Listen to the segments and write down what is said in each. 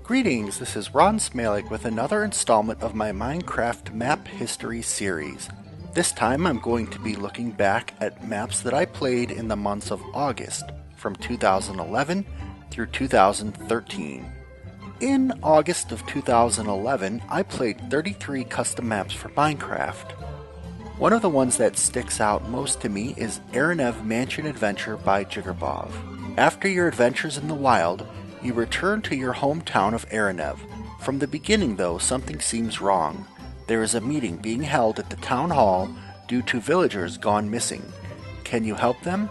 Greetings, this is Ron Smalek with another installment of my Minecraft Map History series. This time I'm going to be looking back at maps that I played in the months of August, from 2011 through 2013. In August of 2011, I played 33 custom maps for Minecraft. One of the ones that sticks out most to me is Aranev Mansion Adventure by Jiggerbov. After your adventures in the wild, you return to your hometown of Aranev. From the beginning, though, something seems wrong. There is a meeting being held at the town hall due to villagers gone missing. Can you help them?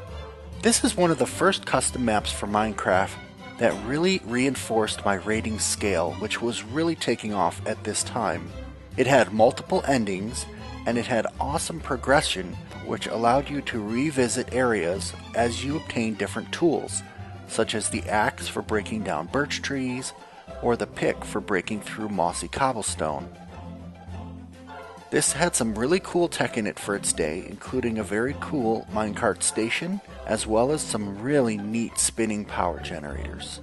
This is one of the first custom maps for Minecraft that really reinforced my rating scale, which was really taking off at this time. It had multiple endings, and it had awesome progression, which allowed you to revisit areas as you obtained different tools, such as the axe for breaking down birch trees, or the pick for breaking through mossy cobblestone. This had some really cool tech in it for its day, including a very cool minecart station, as well as some really neat spinning power generators.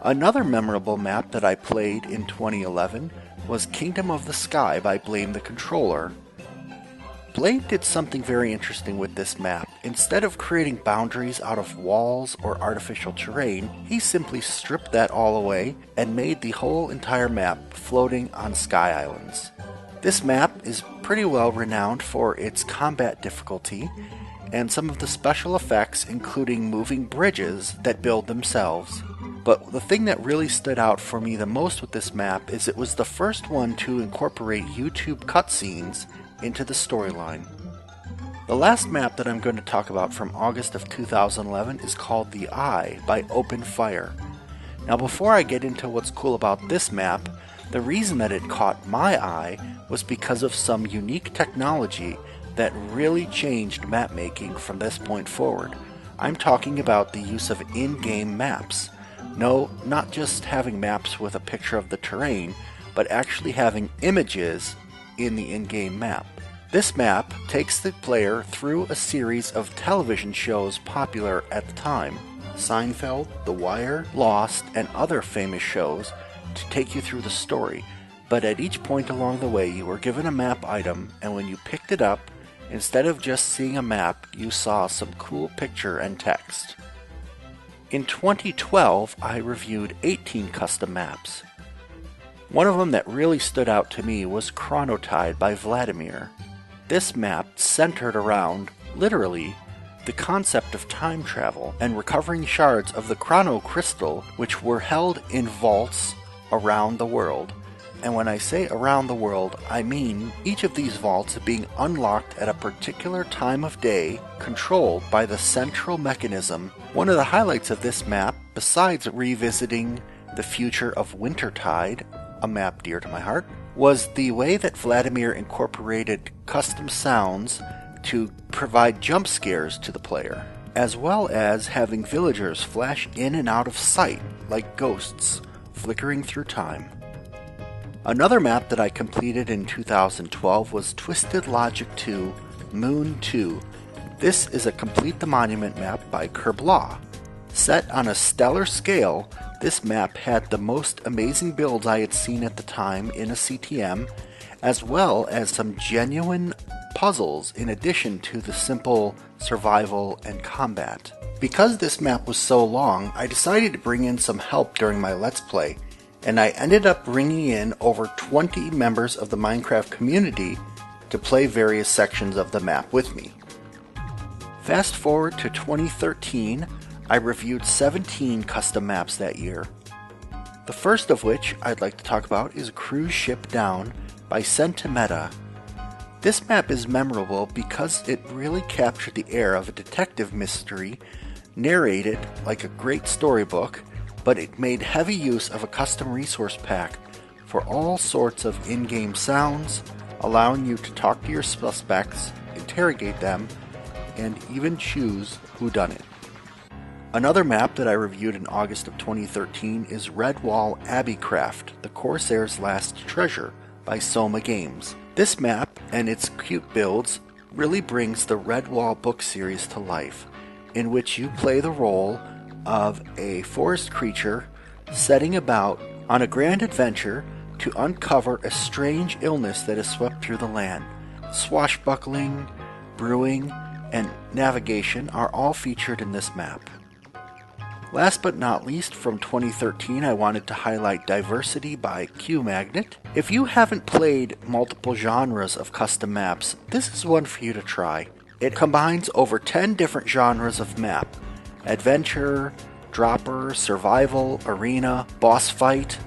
Another memorable map that I played in 2011 was Kingdom of the Sky by Blame the Controller. Blame did something very interesting with this map. Instead of creating boundaries out of walls or artificial terrain, he simply stripped that all away and made the whole entire map floating on sky islands. This map is pretty well renowned for its combat difficulty and some of the special effects, including moving bridges that build themselves. But the thing that really stood out for me the most with this map is it was the first one to incorporate YouTube cutscenes into the storyline. The last map that I'm going to talk about from August of 2011 is called The Eye by Open Fire. Now before I get into what's cool about this map, the reason that it caught my eye was because of some unique technology that really changed map making from this point forward. I'm talking about the use of in-game maps. No, not just having maps with a picture of the terrain, but actually having images in the in-game map. This map takes the player through a series of television shows popular at the time. Seinfeld, The Wire, Lost, and other famous shows to take you through the story. But at each point along the way you were given a map item, and when you picked it up, instead of just seeing a map, you saw some cool picture and text. In 2012, I reviewed 18 custom maps. One of them that really stood out to me was Chronotide by Vladimir. This map centered around, literally, the concept of time travel and recovering shards of the chrono crystal, which were held in vaults around the world. And when I say around the world, I mean each of these vaults being unlocked at a particular time of day, controlled by the central mechanism. One of the highlights of this map, besides revisiting the future of Wintertide, a map dear to my heart, was the way that Vladimir incorporated custom sounds to provide jump scares to the player, as well as having villagers flash in and out of sight like ghosts, flickering through time. Another map that I completed in 2012 was Twisted Logic 2 Moon 2. This is a Complete the Monument map by Kerblaw. Set on a stellar scale, this map had the most amazing builds I had seen at the time in a CTM, as well as some genuine puzzles in addition to the simple survival and combat. Because this map was so long, I decided to bring in some help during my Let's Play, and I ended up bringing in over 20 members of the Minecraft community to play various sections of the map with me. Fast forward to 2013, I reviewed 17 custom maps that year. The first of which I'd like to talk about is Cruise Ship Down by Sentimeta. This map is memorable because it really captured the air of a detective mystery, narrated like a great storybook, but it made heavy use of a custom resource pack for all sorts of in-game sounds, allowing you to talk to your suspects, interrogate them, and even choose whodunit. Another map that I reviewed in August of 2013 is Redwall Abbeycraft, the Corsair's Last Treasure by Soma Games. This map and its cute builds really brings the Redwall book series to life, in which you play the role of a forest creature setting about on a grand adventure to uncover a strange illness that has swept through the land. Swashbuckling, brewing, and navigation are all featured in this map. Last but not least, from 2013, I wanted to highlight Diversity by Q-Magnet. If you haven't played multiple genres of custom maps, this is one for you to try. It combines over 10 different genres of map: adventure, dropper, survival, arena, boss fight,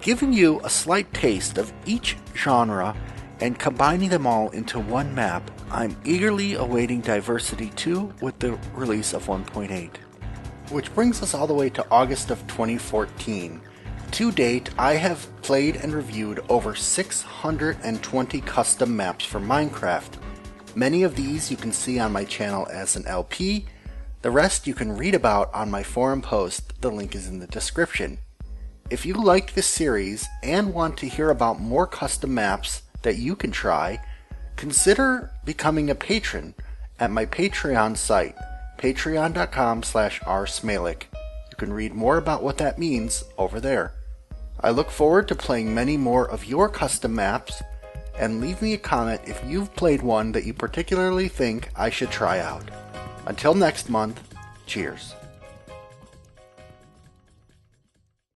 giving you a slight taste of each genre and combining them all into one map. I'm eagerly awaiting Diversity 2 with the release of 1.8. Which brings us all the way to August of 2014. To date, I have played and reviewed over 620 custom maps for Minecraft. Many of these you can see on my channel as an LP. The rest you can read about on my forum post. The link is in the description. If you like this series and want to hear about more custom maps that you can try, consider becoming a patron at my Patreon site, patreon.com/rsmalik. You can read more about what that means over there. I look forward to playing many more of your custom maps, and leave me a comment if you've played one that you particularly think I should try out. Until next month, cheers.